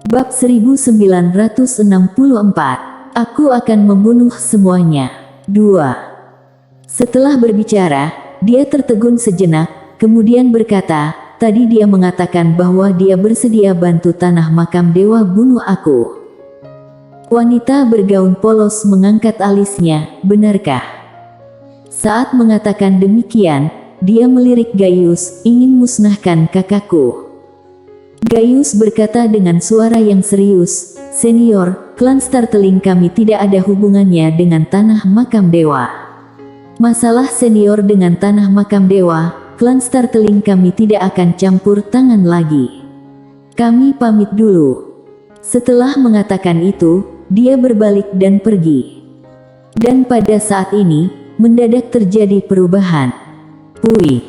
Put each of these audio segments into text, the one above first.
Bab 1964. Aku akan membunuh semuanya. 2. Setelah berbicara, dia tertegun sejenak, kemudian berkata, tadi dia mengatakan bahwa dia bersedia bantu tanah makam dewa bunuh aku. Wanita bergaun polos mengangkat alisnya, benarkah? Saat mengatakan demikian, dia melirik Gaius, ingin musnahkan kakakku. Gaius berkata dengan suara yang serius, "Senior, klan Startling kami tidak ada hubungannya dengan tanah makam dewa. Masalah senior dengan tanah makam dewa, klan Startling kami tidak akan campur tangan lagi. Kami pamit dulu." Setelah mengatakan itu, dia berbalik dan pergi. Dan pada saat ini, mendadak terjadi perubahan. Puih.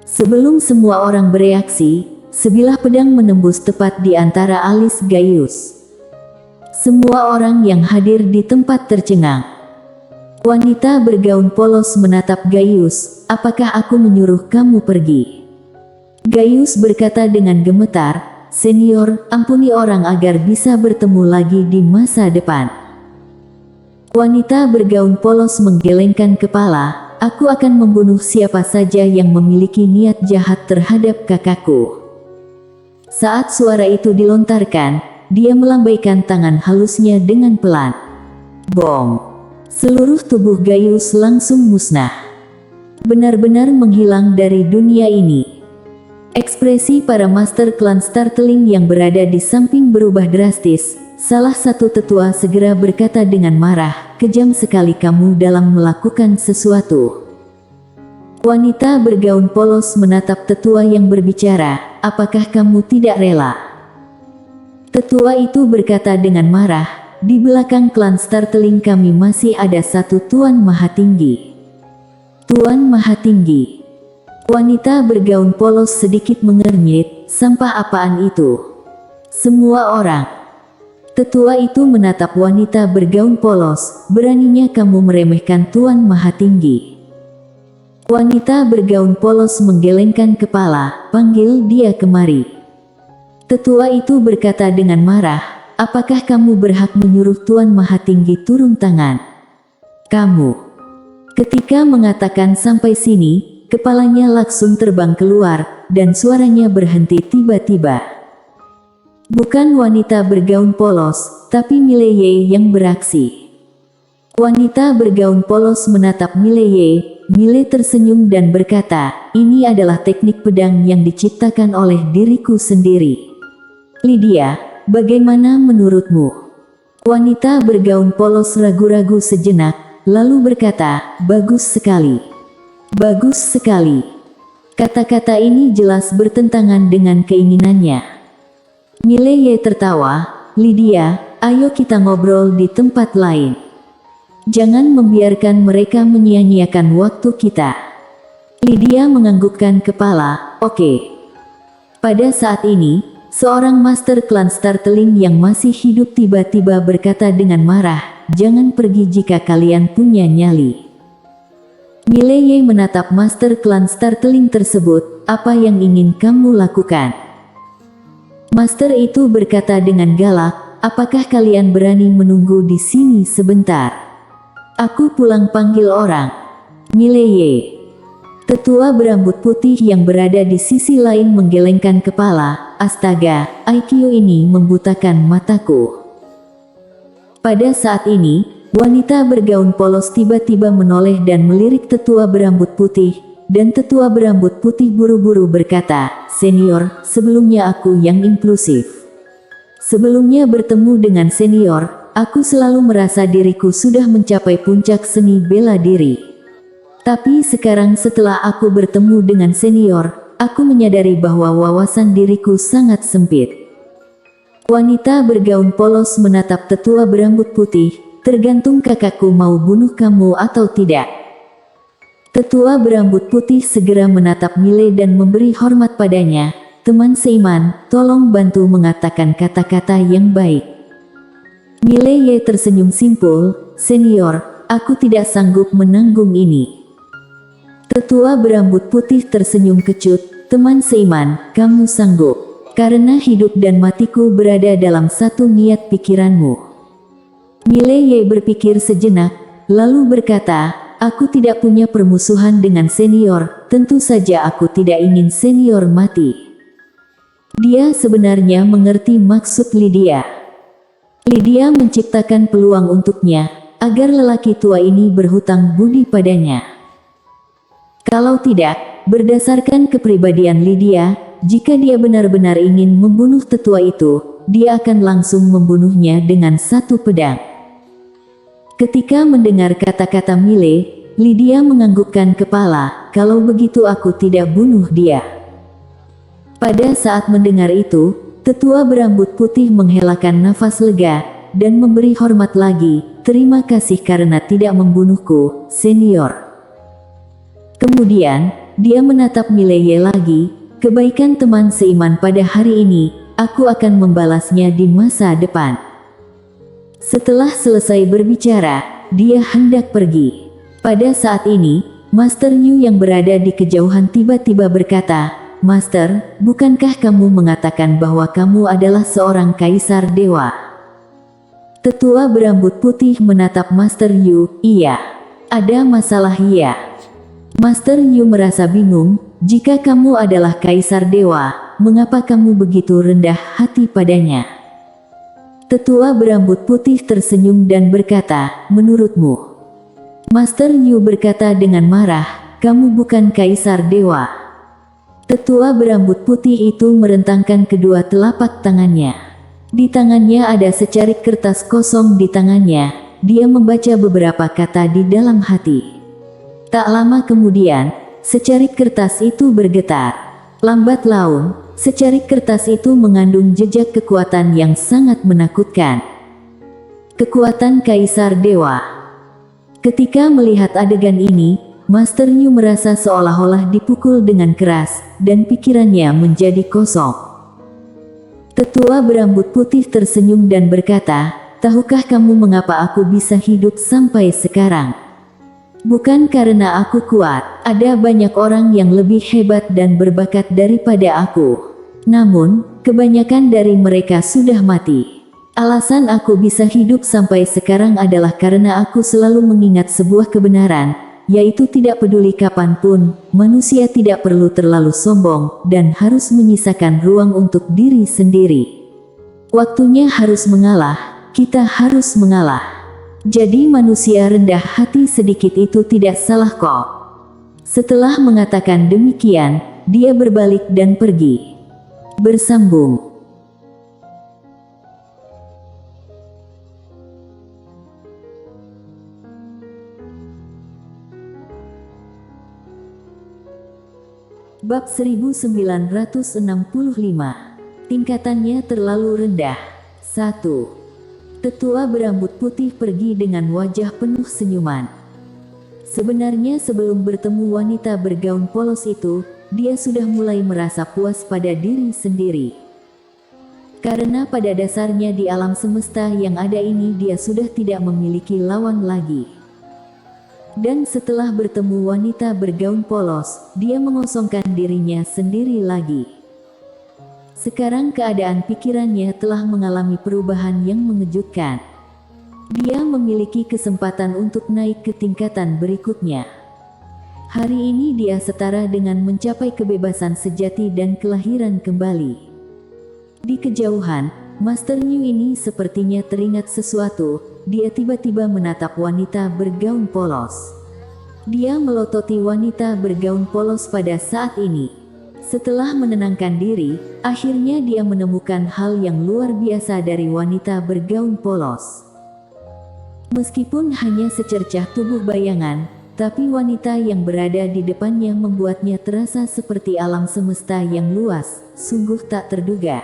Sebelum semua orang bereaksi, sebilah pedang menembus tepat di antara alis Gaius. Semua orang yang hadir di tempat tercengang. Wanita bergaun polos menatap Gaius, "Apakah aku menyuruh kamu pergi?" Gaius berkata dengan gemetar, "Senior, ampuni orang agar bisa bertemu lagi di masa depan." Wanita bergaun polos menggelengkan kepala, "Aku akan membunuh siapa saja yang memiliki niat jahat terhadap kakakku." Saat suara itu dilontarkan, dia melambaikan tangan halusnya dengan pelan. Bom! Seluruh tubuh Gaius langsung musnah. Benar-benar menghilang dari dunia ini. Ekspresi para master klan Startling yang berada di samping berubah drastis. Salah satu tetua segera berkata dengan marah, "Kejam sekali kamu dalam melakukan sesuatu." Wanita bergaun polos menatap tetua yang berbicara, "Apakah kamu tidak rela?" Tetua itu berkata dengan marah, "Di belakang klan Startling kami masih ada satu Tuan Mahatinggi." Tuan Mahatinggi. Wanita bergaun polos sedikit mengernyit, "Sampah apaan itu?" Semua orang. Tetua itu menatap wanita bergaun polos, "Beraninya kamu meremehkan Tuan Mahatinggi." Wanita bergaun polos menggelengkan kepala, "Panggil dia kemari." Tetua itu berkata dengan marah, "Apakah kamu berhak menyuruh Tuan Mahatinggi turun tangan?" Kamu. Ketika mengatakan sampai sini, kepalanya langsung terbang keluar, dan suaranya berhenti tiba-tiba. Bukan wanita bergaun polos, tapi Mileye yang beraksi. Wanita bergaun polos menatap Mileye. Mile tersenyum dan berkata, "Ini adalah teknik pedang yang diciptakan oleh diriku sendiri." "Lydia, bagaimana menurutmu?" Wanita bergaun polos ragu-ragu sejenak, lalu berkata, "Bagus sekali. Bagus sekali." Kata-kata ini jelas bertentangan dengan keinginannya. Mileye tertawa, "Lydia, ayo kita ngobrol di tempat lain. Jangan membiarkan mereka menyia-nyiakan waktu kita." Lydia menganggukkan kepala, "Oke." Pada saat ini, seorang master klan Startling yang masih hidup tiba-tiba berkata dengan marah, "Jangan pergi jika kalian punya nyali." Mileye menatap master klan Startling tersebut, "Apa yang ingin kamu lakukan?" Master itu berkata dengan galak, "Apakah kalian berani menunggu di sini sebentar? Aku pulang panggil orang." Mileye. Tetua berambut putih yang berada di sisi lain menggelengkan kepala, "Astaga, IQ ini membutakan mataku." Pada saat ini, wanita bergaun polos tiba-tiba menoleh dan melirik tetua berambut putih, dan tetua berambut putih buru-buru berkata, "Senior, sebelumnya aku yang impulsif. Sebelumnya bertemu dengan senior, aku selalu merasa diriku sudah mencapai puncak seni bela diri. Tapi sekarang setelah aku bertemu dengan senior, aku menyadari bahwa wawasan diriku sangat sempit." Wanita bergaun polos menatap tetua berambut putih, "Tergantung kakakku mau bunuh kamu atau tidak." Tetua berambut putih segera menatap Mile dan memberi hormat padanya, "Teman seiman, tolong bantu mengatakan kata-kata yang baik." Mileye tersenyum simpul, "Senior, aku tidak sanggup menanggung ini." Tetua berambut putih tersenyum kecut, "Teman seiman, kamu sanggup." karena hidup dan matiku berada dalam satu niat pikiranmu. Mileye berpikir sejenak, lalu berkata, aku tidak punya permusuhan dengan senior, tentu saja aku tidak ingin senior mati. Dia sebenarnya mengerti maksud Lydia. Lydia menciptakan peluang untuknya, agar lelaki tua ini berhutang budi padanya. Kalau tidak, berdasarkan kepribadian Lydia, jika dia benar-benar ingin membunuh tetua itu, dia akan langsung membunuhnya dengan satu pedang. Ketika mendengar kata-kata Mile, Lydia menganggukkan kepala, kalau begitu aku tidak bunuh dia. Pada saat mendengar itu, tetua berambut putih menghelakan nafas lega, dan memberi hormat lagi, terima kasih karena tidak membunuhku, senior. Kemudian, dia menatap Mileye lagi, kebaikan teman seiman pada hari ini, aku akan membalasnya di masa depan. Setelah selesai berbicara, dia hendak pergi. Pada saat ini, Master Yu yang berada di kejauhan tiba-tiba berkata, Master, bukankah kamu mengatakan bahwa kamu adalah seorang kaisar dewa? Tetua berambut putih menatap Master Yu, iya. Ada masalah ya? Master Yu merasa bingung, jika kamu adalah kaisar dewa, mengapa kamu begitu rendah hati padanya? Tetua berambut putih tersenyum dan berkata, menurutmu? Master Yu berkata dengan marah, kamu bukan kaisar dewa. Tetua berambut putih itu merentangkan kedua telapak tangannya. Di tangannya ada secarik kertas kosong di tangannya, dia membaca beberapa kata di dalam hati. Tak lama kemudian, secarik kertas itu bergetar. Lambat laun, secarik kertas itu mengandung jejak kekuatan yang sangat menakutkan. Kekuatan Kaisar Dewa. Ketika melihat adegan ini, Master Yu merasa seolah-olah dipukul dengan keras, dan pikirannya menjadi kosong. Tetua berambut putih tersenyum dan berkata, tahukah kamu mengapa aku bisa hidup sampai sekarang? Bukan karena aku kuat, ada banyak orang yang lebih hebat dan berbakat daripada aku. Namun, kebanyakan dari mereka sudah mati. Alasan aku bisa hidup sampai sekarang adalah karena aku selalu mengingat sebuah kebenaran, yaitu tidak peduli kapanpun, manusia tidak perlu terlalu sombong, dan harus menyisakan ruang untuk diri sendiri. Waktunya harus mengalah, kita harus mengalah. Jadi manusia rendah hati sedikit itu tidak salah kok. Setelah mengatakan demikian, dia berbalik dan pergi. Bersambung. Bab 1965. Tingkatannya terlalu rendah. 1. Tetua berambut putih pergi dengan wajah penuh senyuman. Sebenarnya sebelum bertemu wanita bergaun polos itu, dia sudah mulai merasa puas pada diri sendiri. Karena pada dasarnya di alam semesta yang ada ini dia sudah tidak memiliki lawan lagi. Dan setelah bertemu wanita bergaun polos, dia mengosongkan dirinya sendiri lagi. Sekarang keadaan pikirannya telah mengalami perubahan yang mengejutkan. Dia memiliki kesempatan untuk naik ke tingkatan berikutnya. Hari ini dia setara dengan mencapai kebebasan sejati dan kelahiran kembali. Di kejauhan, Master Yu ini sepertinya teringat sesuatu, dia tiba-tiba menatap wanita bergaun polos. Dia melototi wanita bergaun polos pada saat ini. Setelah menenangkan diri, akhirnya dia menemukan hal yang luar biasa dari wanita bergaun polos. Meskipun hanya secercah tubuh bayangan, tapi wanita yang berada di depannya membuatnya terasa seperti alam semesta yang luas, sungguh tak terduga.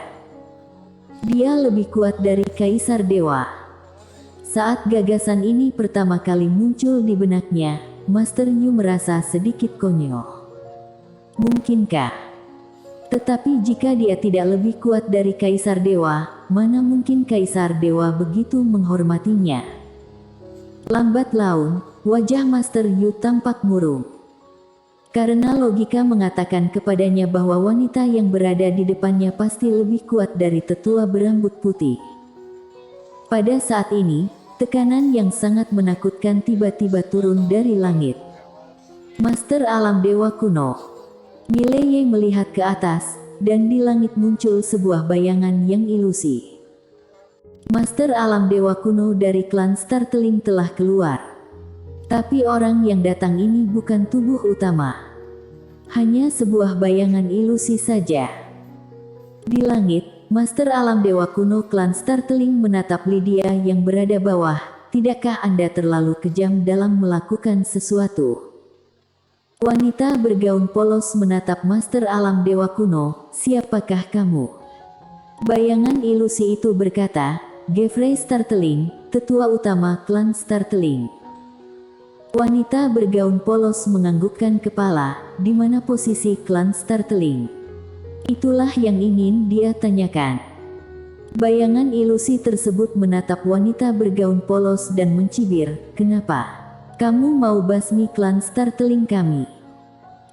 Dia lebih kuat dari Kaisar Dewa. Saat gagasan ini pertama kali muncul di benaknya, Master Yu merasa sedikit konyol. Mungkinkah? Tetapi jika dia tidak lebih kuat dari Kaisar Dewa, mana mungkin Kaisar Dewa begitu menghormatinya? Lambat laun, wajah Master Yu tampak murung. Karena logika mengatakan kepadanya bahwa wanita yang berada di depannya pasti lebih kuat dari tetua berambut putih. Pada saat ini, tekanan yang sangat menakutkan tiba-tiba turun dari langit. Master alam dewa kuno. Mileye melihat ke atas, dan di langit muncul sebuah bayangan yang ilusi. Master alam dewa kuno dari klan Startling telah keluar. Tapi orang yang datang ini bukan tubuh utama. Hanya sebuah bayangan ilusi saja. Di langit, Master alam dewa kuno klan Startling menatap Lydia yang berada bawah. Tidakkah Anda terlalu kejam dalam melakukan sesuatu? Wanita bergaun polos menatap Master alam dewa kuno. Siapakah kamu? Bayangan ilusi itu berkata, Geoffrey Startling, tetua utama klan Startling. Wanita bergaun polos menganggukkan kepala. Di mana posisi klan Startling? Itulah yang ingin dia tanyakan. Bayangan ilusi tersebut menatap wanita bergaun polos dan mencibir. Kenapa? Kamu mau basmi klan Startling kami?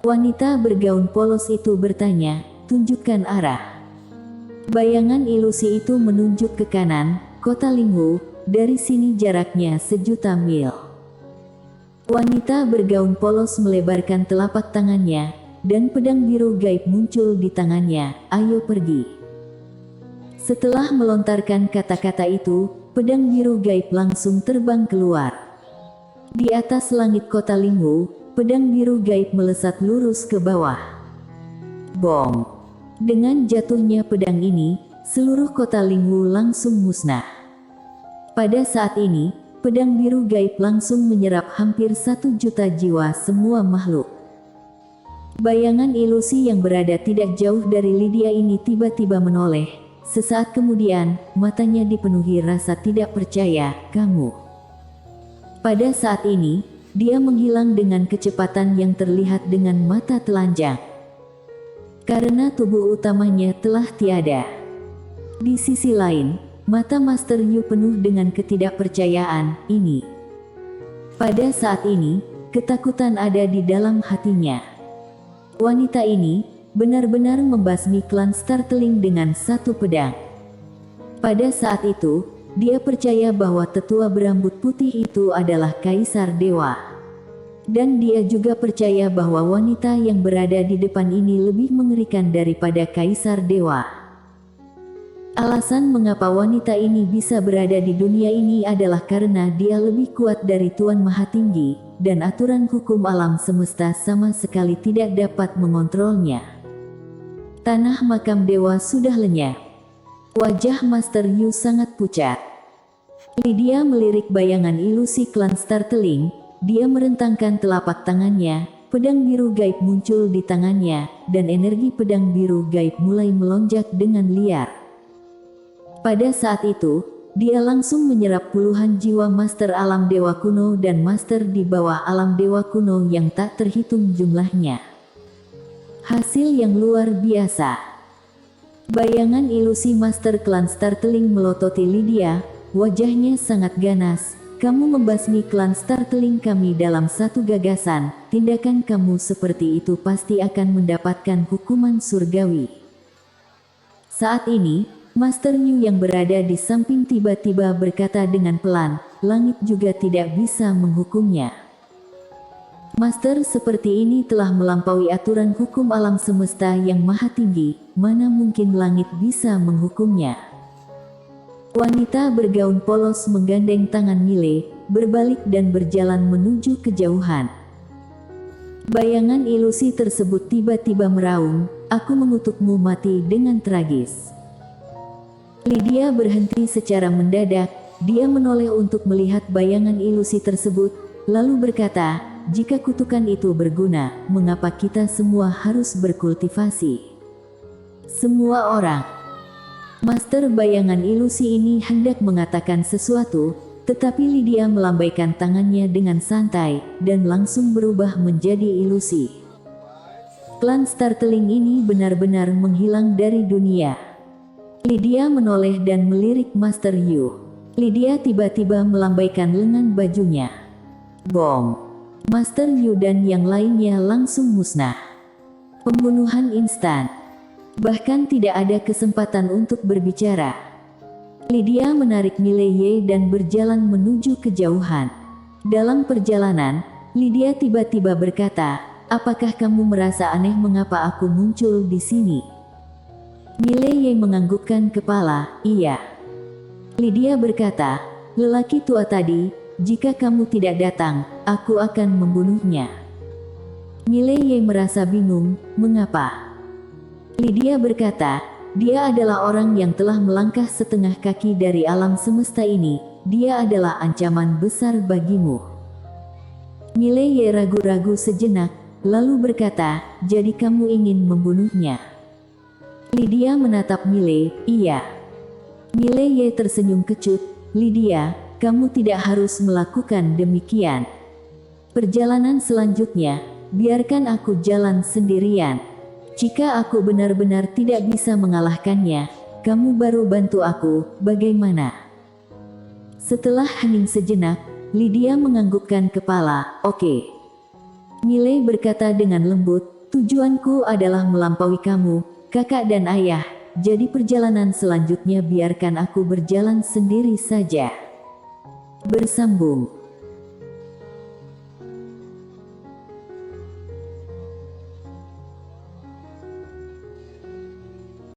Wanita bergaun polos itu bertanya. Tunjukkan arah. Bayangan ilusi itu menunjuk ke kanan, kota Linghu. Dari sini jaraknya 1.000.000 mil. Wanita bergaun polos melebarkan telapak tangannya, dan pedang biru gaib muncul di tangannya. Ayo pergi. Setelah melontarkan kata-kata itu, pedang biru gaib langsung terbang keluar. Di atas langit kota Linghu, pedang biru gaib melesat lurus ke bawah. Bom! Dengan jatuhnya pedang ini, seluruh kota Linghu langsung musnah. Pada saat ini, pedang biru gaib langsung menyerap hampir 1 juta jiwa semua makhluk. Bayangan ilusi yang berada tidak jauh dari Lydia ini tiba-tiba menoleh. Sesaat kemudian, matanya dipenuhi rasa tidak percaya. Kamu. Pada saat ini, dia menghilang dengan kecepatan yang terlihat dengan mata telanjang. Karena tubuh utamanya telah tiada. Di sisi lain, mata Master Yu penuh dengan ketidakpercayaan. Ini. Pada saat ini, ketakutan ada di dalam hatinya. Wanita ini benar-benar membasmi klan Startling dengan satu pedang. Pada saat itu, dia percaya bahwa tetua berambut putih itu adalah Kaisar Dewa. Dan dia juga percaya bahwa wanita yang berada di depan ini lebih mengerikan daripada Kaisar Dewa. Alasan mengapa wanita ini bisa berada di dunia ini adalah karena dia lebih kuat dari Tuan Maha Tinggi, dan aturan hukum alam semesta sama sekali tidak dapat mengontrolnya. Tanah makam dewa sudah lenyap. Wajah Master Yu sangat pucat. Lydia melirik bayangan ilusi klan Startling. Dia merentangkan telapak tangannya, pedang biru gaib muncul di tangannya, dan energi pedang biru gaib mulai melonjak dengan liar. Pada saat itu, dia langsung menyerap puluhan jiwa Master Alam Dewa Kuno dan Master di bawah Alam Dewa Kuno yang tak terhitung jumlahnya. Hasil yang luar biasa. Bayangan ilusi Master Klan Startling melototi Lydia, wajahnya sangat ganas. Kamu membasmi klan Startling kami dalam satu gagasan, tindakan kamu seperti itu pasti akan mendapatkan hukuman surgawi. Saat ini, Master Yu yang berada di samping tiba-tiba berkata dengan pelan, langit juga tidak bisa menghukumnya. Master seperti ini telah melampaui aturan hukum alam semesta yang maha tinggi, mana mungkin langit bisa menghukumnya. Wanita bergaun polos menggandeng tangan Mile, berbalik dan berjalan menuju kejauhan. Bayangan ilusi tersebut tiba-tiba meraung, aku mengutukmu mati dengan tragis. Lydia berhenti secara mendadak, dia menoleh untuk melihat bayangan ilusi tersebut, lalu berkata, jika kutukan itu berguna, mengapa kita semua harus berkultivasi? Semua orang. Master bayangan ilusi ini hendak mengatakan sesuatu, tetapi Lydia melambaikan tangannya dengan santai, dan langsung berubah menjadi ilusi. Klan Startling ini benar-benar menghilang dari dunia. Lydia menoleh dan melirik Master Yu. Lydia tiba-tiba melambaikan lengan bajunya. Bom! Master Yu dan yang lainnya langsung musnah. Pembunuhan instan. Bahkan tidak ada kesempatan untuk berbicara. Lydia menarik Mileye dan berjalan menuju kejauhan. Dalam perjalanan, Lydia tiba-tiba berkata, "Apakah kamu merasa aneh mengapa aku muncul di sini?" Mileye menganggukkan kepala, "Iya." Lydia berkata, "Lelaki tua tadi, jika kamu tidak datang, aku akan membunuhnya." Mileye merasa bingung, "Mengapa?" Lydia berkata, "Dia adalah orang yang telah melangkah setengah kaki dari alam semesta ini. Dia adalah ancaman besar bagimu." Mileye ragu-ragu sejenak, lalu berkata, "Jadi kamu ingin membunuhnya?" Lydia menatap Mileye, "Iya." Mileye tersenyum kecut, "Lydia, kamu tidak harus melakukan demikian. Perjalanan selanjutnya, biarkan aku jalan sendirian. Jika aku benar-benar tidak bisa mengalahkannya, kamu baru bantu aku, bagaimana?" Setelah hening sejenak, Lydia menganggukkan kepala, "Oke." Mileye berkata dengan lembut, "Tujuanku adalah melampaui kamu, kakak dan ayah, jadi perjalanan selanjutnya biarkan aku berjalan sendiri saja." Bersambung.